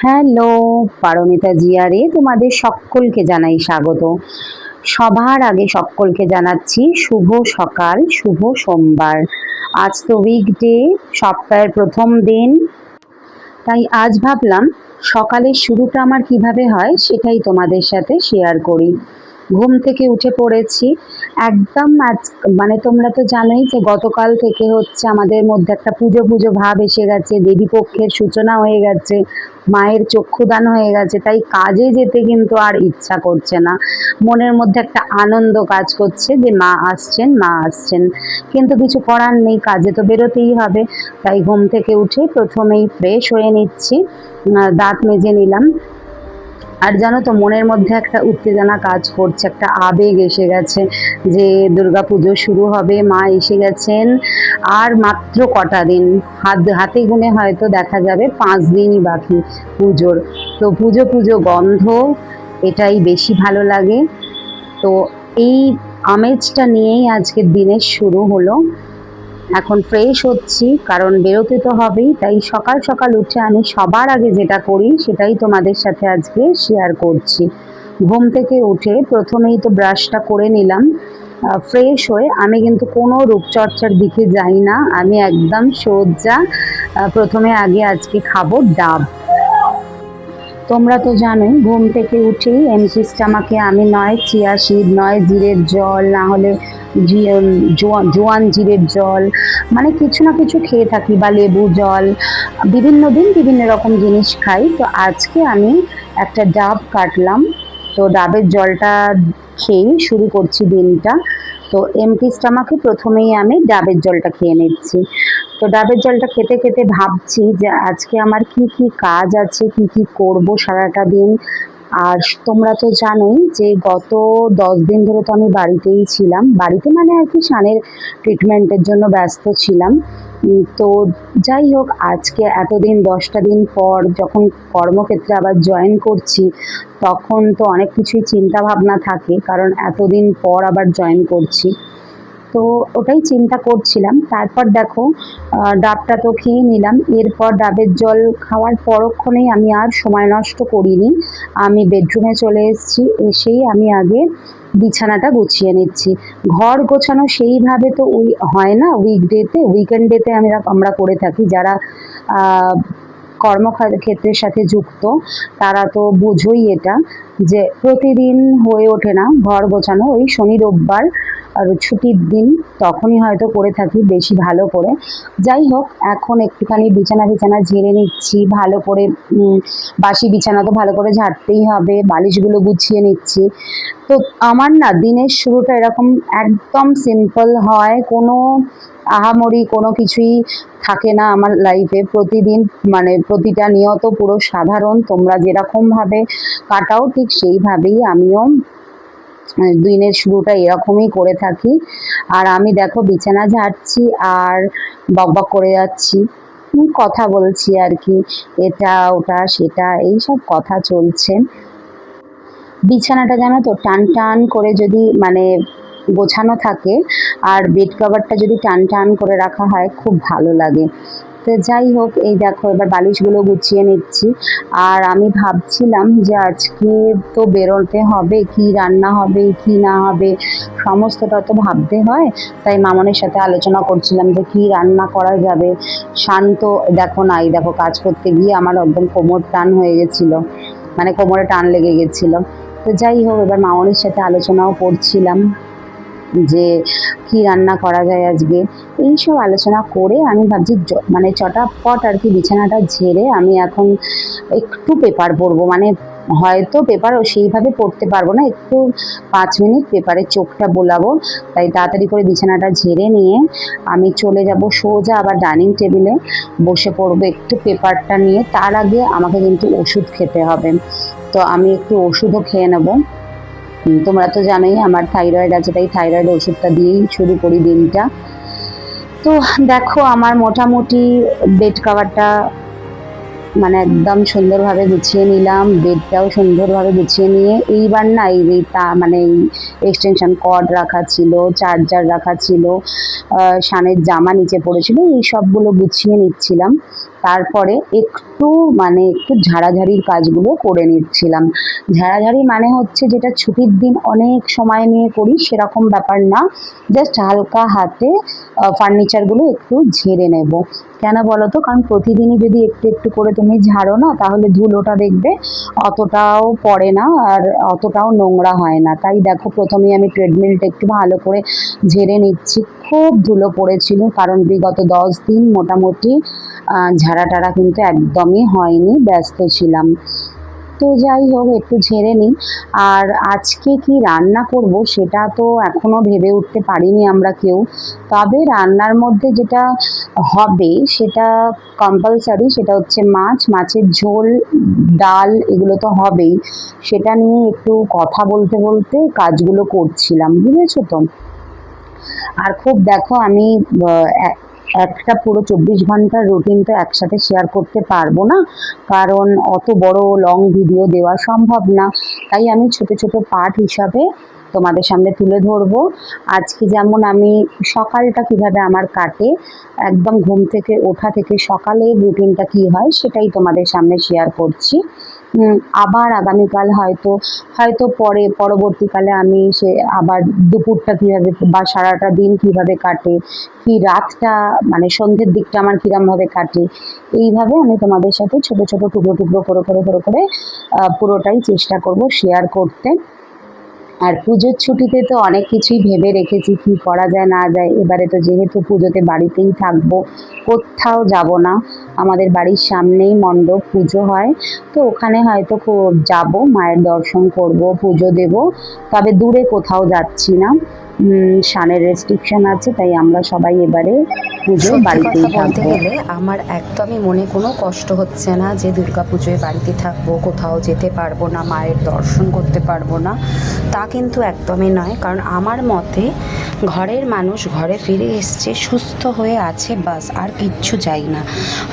Hello, Paromita জিয়ারে তোমাদের সকলকে জানাই স্বাগত। সবার আগে সকলকে জানাচ্ছি শুভ সকাল, শুভ সোমবার। আজ তো উইকডে, সপ্তাহের প্রথম দিন। তাই আজ ভাবলাম সকালের শুরুটা আমার কিভাবে হয় সেটাই তোমাদের সাথে শেয়ার করি। ঘুম থেকে উঠে পড়েছি একদম। আজ মানে তোমরা তো জানোই যে গতকাল থেকে হচ্ছে আমাদের মধ্যে একটা পুজো পুজো ভাব এসে গেছে, দেবী পক্ষের সূচনা হয়ে গেছে, মায়ের চক্ষুদান হয়ে গেছে। তাই কাজে যেতে কিন্তু আর ইচ্ছা করছে না, মনের মধ্যে একটা আনন্দ কাজ করছে যে মা আসছেন, মা আসছেন। কিন্তু কিছু করার নেই, কাজে তো বেরোতেই হবে। তাই ঘুম থেকে উঠে প্রথমেই ফ্রেশ হয়ে নিচ্ছি, দাঁত মেজে নিলাম। আর জানো তো মনের মধ্যে একটা উত্তেজনা কাজ করছে, একটা আবেগ এসে গেছে যে দুর্গাপুজো শুরু হবে, মা এসে গেছেন। আর মাত্র কটা দিন, হাতে গুনে হয়তো দেখা যাবে 5 দিনই বাকি পুজোর। তো পুজো পুজো গন্ধ, এটাই বেশি ভালো লাগে। তো এই আমেজটা নিয়েই আজকের দিনের শুরু হলো। এখন ফ্রেশ হচ্ছি কারণ বেরোতে তো হবেই। তাই সকাল সকাল উঠে আমি সবার আগে যেটা করি সেটাই তোমাদের সাথে আজকে শেয়ার করছি। ঘুম থেকে উঠে প্রথমেই তো ব্রাশটা করে নিলাম। ফ্রেশ হয়ে আমি কিন্তু কোনো রূপচর্চার দিকে যাই না, আমি একদম সোজা প্রথমে আগে আজকে খাবো ডাব। তোমরা তো জানোই ঘুম থেকে উঠেই এমটি স্টামাকে আমি নয় চিয়া সিড, নয় জিরের জল, না হলে জোয়ান জিরের জল, মানে কিছু না কিছু খেয়ে থাকি, বা লেবু জল। বিভিন্ন দিন বিভিন্ন রকম জিনিস খাই। তো আজকে আমি একটা ডাব কাটলাম, তো ডাবের জলটা খেয়েই শুরু করছি দিনটা। তো এমটি স্টামাকে প্রথমেই আমি ডাবের জলটা খেয়ে নিচ্ছি। তো ডাবের জলটা খেতে খেতে ভাবছি যে আজকে আমার কি কি কাজ আছে, কি কি করব সারাটা দিন। আর তোমরা তো জানোই যে গত 10 দিন ধরে তো আমি বাড়িতেই ছিলাম, বাড়িতে মানে আর কি সানের ট্রিটমেন্টের জন্য ব্যস্ত ছিলাম। তো যাই হোক, আজকে এতদিন 10টা দিন পর যখন কর্মক্ষেত্রে আবার জয়েন করছি, তখন তো অনেক কিছুই চিন্তা ভাবনা থাকে, কারণ এতদিন পর আবার জয়েন করছি। তো ওটাই চিন্তা করছিলাম। তারপর দেখো ডাবটা তো খেয়ে নিলাম। এরপর ডাবের জল খাওয়ার পরক্ষণেই আমি আর সময় নষ্ট করিনি, আমি বেডরুমে চলে এসেছি। এসেই আমি আগে বিছানাটা গুছিয়ে নিচ্ছি। ঘর গোছানো সেইভাবে তো হয় না উইকডেতে, উইকেন্ডেতে আমরা করে থাকি যারা কর্মক্ষেত্রের সাথে যুক্ত, তারা তো বোঝোই এটা, যে প্রতিদিন হয়ে ওঠে না ঘর গোছানো। ওই শনি রোববার আর ছুটির দিন তখনই হয়তো করে থাকি বেশি ভালো করে। যাই হোক, এখন একটুখানি বিছানা ঝেড়ে নিচ্ছি ভালো করে। বাসি বিছানা তো ভালো করে ঝাড়তেই হবে, বালিশগুলো গুছিয়ে নিচ্ছি। তো আমার না দিনের শুরুটা এরকম একদম সিম্পল হয়, কোনো আহামরি কোনো কিছুই থাকে না আমার লাইফে। প্রতিদিন মানে প্রতিটা নিয়ত পুরো সাধারণ, তোমরা যেরকমভাবে কাটাও ঠিক সেইভাবেই আমিও দিনের শুরুটা এরকমই করে থাকি। আর আমি দেখো বিছানা ঝাড়ছি আর বকবক করে যাচ্ছি, কথা বলছি আর কি, এটা ওটা সেটা এইসব কথা চলছে। বিছানাটা জানো তো টান টান করে যদি মানে গোছানো থাকে, আর বেড কভারটা যদি টান টান করে রাখা হয়, খুব ভালো লাগে। তো যাই হোক, এই দেখো এবার বালিশগুলো গুছিয়ে নিচ্ছি। আর আমি ভাবছিলাম যে আজকে তো বেরোতে হবে, কি রান্না হবে কি না হবে সমস্তটা তো ভাবতে হয়। তাই মামনের সাথে আলোচনা করছিলাম যে কি রান্না করা যাবে। শান্ত দেখো না, এই দেখো কাজ করতে গিয়ে আমার একদম কোমর টান হয়ে গেছিলো, মানে কোমরে টান লেগে গেছিলো। তো যাই হোক, এবার মামনির সাথে আলোচনাও করছিলাম যে কি রান্না করা যায় আজকে। এইসব আলোচনা করে আমি ভাবছি মানে চটাপট আর কি বিছানাটা ঝেড়ে আমি এখন একটু পেপার পড়বো। মানে হয়তো পেপারও সেইভাবে পড়তে পারবো না, একটু 5 মিনিট পেপারে চোখটা বোলাবো। তাই তাড়াতাড়ি করে বিছানাটা ঝেড়ে নিয়ে আমি চলে যাব সোজা আবার ডাইনিং টেবিলে বসে পড়বো একটু পেপারটা নিয়ে। তার আগে আমাকে কিন্তু ওষুধ খেতে হবে, তো আমি একটু ওষুধও খেয়ে নেবো। তোমরা তো জানোই আমার থাইরয়েড আছে, তাই থাইরয়েড ওষুধটা দিয়েই শুরু করি দিনটা। তো দেখো আমার মোটামুটি বেড কভারটা মানে একদম সুন্দরভাবে গুছিয়ে নিলাম, বেডটাও সুন্দরভাবে গুছিয়ে নিয়ে এইবার না এই মানে এক্সটেনশন কর্ড রাখা ছিল, চার্জার রাখা ছিল, শানের জামা নিচে পড়েছিল, এই সবগুলো গুছিয়ে নিচ্ছিলাম। তারপরে একটু একটু ঝাড়াঝাড়ির কাজগুলো করে নিচ্ছিলাম। ঝাড়াঝাড়ি মানে হচ্ছে যেটা ছুটির দিন অনেক সময় নিয়ে করি সেরকম ব্যাপার না, জাস্ট হালকা হাতে ফার্নিচারগুলো একটু ঝেড়ে নেব। কেন বলো তো, কারণ প্রতিদিনই যদি একটু একটু করে তুমি ঝাড়ো না, তাহলে ধুলোটা দেখবে অতটাও পড়ে না আর অতটাও নোংরা হয় না। তাই দেখো প্রথমেই আমি ট্রেডমিলটা একটু ভালো করে ঝেড়ে নিচ্ছি। খুব ধুলো পড়েছিল, কারণ বিগত 10 দিন মোটামুটি ঝাড়া টাড়া কিন্তু একদমই হয়নি, ব্যস্ত ছিলাম। তো যাই হোক, একটু ঝেড়ে নিই। আর আজকে কি রান্না করব সেটা তো এখনো ভেবে উঠতে পারিনি আমরা কেউ। তবে রান্নার মধ্যে যেটা হবে সেটা কম্পালসারি, সেটা হচ্ছে মাছের ঝোল, ডাল, এগুলো তো হবেই। সেটা নিয়ে একটু কথা বলতে বলতে কাজগুলো করছিলাম, বুঝেছো তো। আর খুব দেখো আমি একটা পুরো 24 ঘন্টার রুটিন তো একসাথে শেয়ার করতে পারবো না, কারণ অত বড় লং ভিডিও দেওয়া সম্ভব না। তাই আমি ছোট ছোট পার্ট হিসাবে তোমাদের সামনে তুলে ধরবো। আজকে যেমন আমি সকালটা কিভাবে আমার কাটে, একদম ঘুম থেকে ওঠা থেকে সকালের রুটিনটা কি হয় সেটাই তোমাদের সামনে শেয়ার করছি। আবার আগামীকাল হয়তো হয়তো পরবর্তীকালে আমি আবার দুপুরটা কীভাবে বা সারাটা দিন কীভাবে কাটে, কি রাতটা সন্ধ্যের দিকটা আমার কীরমভাবে কাটে, এইভাবে আমি তোমাদের সাথে ছোট ছোট টুকরো টুকরো করে পুরোটাই চেষ্টা করব শেয়ার করতে। আর পুজোর ছুটিতে তো অনেক কিছুই ভেবে রেখেছি কি করা যায় না যায়। এবারে তো যেহেতু পুজোতে বাড়িতেই থাকবো, কোথাও যাব না। আমাদের বাড়ির সামনেই মণ্ডপ, পুজো হয়, তো ওখানে হয়তো যাব, মায়ের দর্শন করব, পুজো দেব। তবে দূরে কোথাও যাচ্ছি না, সানের রেস্ট্রিকশন আছে, তাই আমরা সবাই এবারে পুজো বাড়িতেই কথা বলতে থাকবো। গেলে আমার একদমই মনে কোনো কষ্ট হচ্ছে না যে দুর্গাপুজোয় বাড়িতে থাকবো, কোথাও যেতে পারবো না, মায়ের দর্শন করতে পারবো না, তা কিন্তু একদমই নয়। কারণ আমার মতে ঘরের মানুষ ঘরে ফিরে এসছে, সুস্থ হয়ে আছে, বাস আর কিচ্ছু চাই না।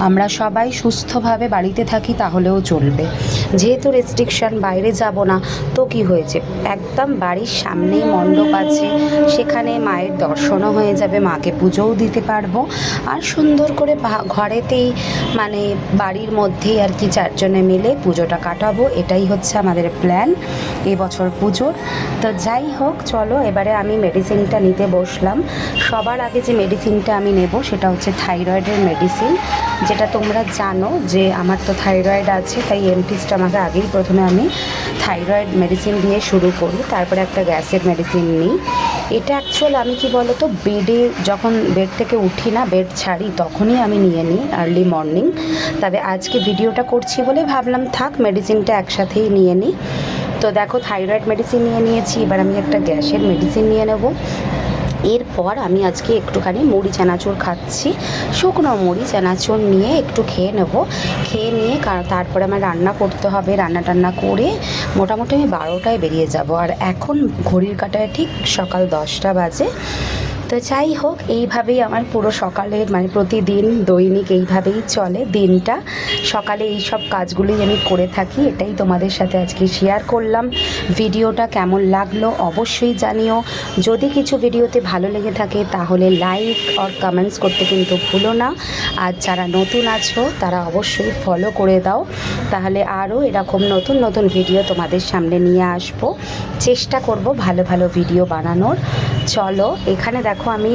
আমরা সবাই সুস্থভাবে বাড়িতে থাকি তাহলেও চলবে। যেহেতু রেস্ট্রিকশন, বাইরে যাব না, তো কি হয়েছে, একদম বাড়ির সামনেই মণ্ডপ আছে, সেখানে মায়ের দর্শনও হয়ে যাবে, মাকে পুজোও দিতে পারবো। আর সুন্দর করে ঘরেতেই বাড়ির মধ্যেই আর কি 4 জনে মিলে পুজোটা কাটাবো, এটাই হচ্ছে আমাদের প্ল্যান এবছর পুজোর। তো যাই হোক, চলো এবারে আমি মেডিসিনটা নিতে বসলাম। সবার আগে যে মেডিসিনটা আমি নেব সেটা হচ্ছে থাইরয়েডের মেডিসিন, যেটা তোমরা জানো যে আমার তো থাইরয়েড আছে, তাই এমটিসটা আমাকে আগেই প্রথমে আমি থাইরয়েড মেডিসিন দিয়ে শুরু করি, তারপরে একটা গ্যাসের মেডিসিন নিই। এটা অ্যাকচুয়াল আমি কি বলো তো, বেডে যখন বেড থেকে উঠি না, বেড ছাড়ি, তখনই আমি নিয়ে নিই আর্লি মর্নিং। তবে আজকে ভিডিওটা করছি বলে ভাবলাম থাক মেডিসিনটা একসাথেই নিয়ে নিই। তো দেখো থাইরয়েড মেডিসিন নিয়ে নিয়েছি, এবার আমি একটা গ্যাসের মেডিসিন নিয়ে নেব। এরপর আমি আজকে একটুখানি মুড়ি চানাচুর খাচ্ছি, শুকনো মুড়ি চানাচুর নিয়ে একটু খেয়ে নেব। খেয়ে নিয়ে তারপরে আমার রান্না করতে হবে, রান্না টান্না করে মোটামুটি আমি 12টায় বেরিয়ে যাব। আর এখন ঘড়ির কাঁটায় ঠিক সকাল 10টা বাজে। তো যাই হোক, এইভাবেই আমার পুরো সকালের প্রতিদিন দৈনিক এইভাবেই চলে দিনটা। সকালে এই সব কাজগুলোই আমি করে থাকি, এটাই তোমাদের সাথে আজকে শেয়ার করলাম। ভিডিওটা কেমন লাগলো অবশ্যই জানিও। যদি কিছু ভিডিওতে ভালো লেগে থাকে তাহলে লাইক আর কমেন্টস করতে কিন্তু ভুলো না। আর যারা নতুন আছো তারা অবশ্যই ফলো করে দাও, তাহলে আরও এরকম নতুন নতুন ভিডিও তোমাদের সামনে নিয়ে আসবো। চেষ্টা করব ভালো ভালো ভিডিও বানানোর। চলো, এখানে দেখো আমি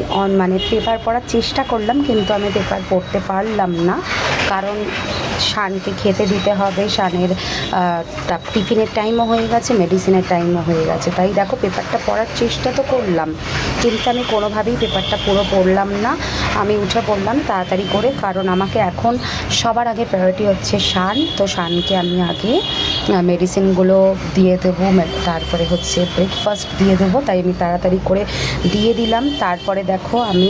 পেপার পড়ার চেষ্টা করলাম, কিন্তু আমি পেপার পড়তে পারলাম না, কারণ শানকে খেতে দিতে হবে, শানের টিফিনের টাইমও হয়ে গেছে, মেডিসিনের টাইমও হয়ে গেছে। তাই দেখো পেপারটা পড়ার চেষ্টা তো করলাম, কিন্তু আমি কোনোভাবেই পেপারটা পুরো পড়লাম না। আমি উঠে পড়লাম তাড়াতাড়ি করে, কারণ আমাকে এখন সবার আগে প্রায়োরিটি হচ্ছে শান। তো শানকে আমি আগে মেডিসিনগুলো দিয়ে দেবো, তারপরে হচ্ছে ব্রেকফাস্ট দিয়ে দেবো, তাই আমি তাড়াতাড়ি করে দিয়ে দিলাম। তারপরে দেখো আমি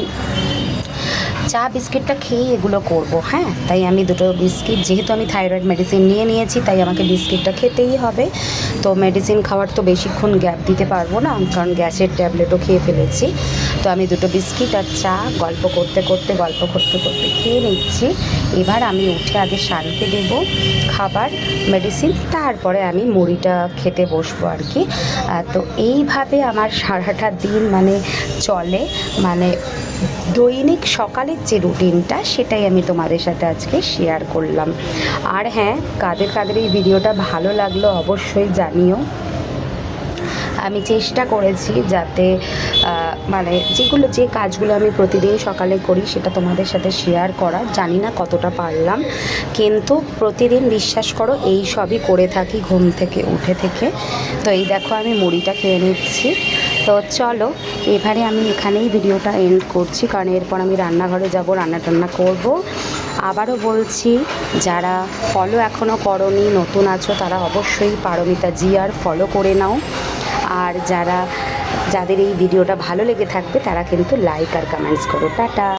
চা বিস্কিটটা খেয়েই এগুলো করব, হ্যাঁ। তাই আমি 2টো বিস্কিট, যেহেতু আমি থাইরয়েড মেডিসিন নিয়ে নিয়েছি তাই আমাকে বিস্কিটটা খেতেই হবে। তো মেডিসিন খাওয়ার তো বেশিক্ষণ গ্যাপ দিতে পারবো না, কারণ গ্যাসের ট্যাবলেটও খেয়ে ফেলেছি। তো আমি 2টো বিস্কিট আর চা গল্প করতে করতে খেয়ে নিচ্ছি। এবার আমি উঠে আগে শানকে দেবো খাবার, মেডিসিন, তারপরে আমি মুড়িটা খেতে বসবো আর কি। তো এইভাবে আমার সারাটা দিন চলে। দৈনিক সকালের যে রুটিনটা সেটাই আমি তোমাদের সাথে আজকে শেয়ার করলাম। আর হ্যাঁ, কাদের কাদের এই ভিডিওটা ভালো লাগলো অবশ্যই জানিও। আমি চেষ্টা করেছি যাতে মানে যে কাজগুলো আমি প্রতিদিন সকালে করি সেটা তোমাদের সাথে শেয়ার করার, জানি না কতটা পারলাম, কিন্তু প্রতিদিন বিশ্বাস করো এই সবই করে থাকি ঘুম থেকে উঠে থেকে। তো এই দেখো আমি মুড়িটা খেয়ে নিচ্ছি। তো চলো এবারে আমি এখানেই ভিডিওটা এন্ড করছি, কারণ এরপর আমি রান্নাঘরে যাব, রান্না টান্না করব। আবারও বলছি, যারা ফলো এখনও করোনি, নতুন আছো, তারা অবশ্যই পারমিতা জিআর ফলো করে নাও। আর যাদের এই ভিডিওটা ভালো লেগে থাকবে তারা কিন্তু লাইক আর কমেন্টস করো। টাটা।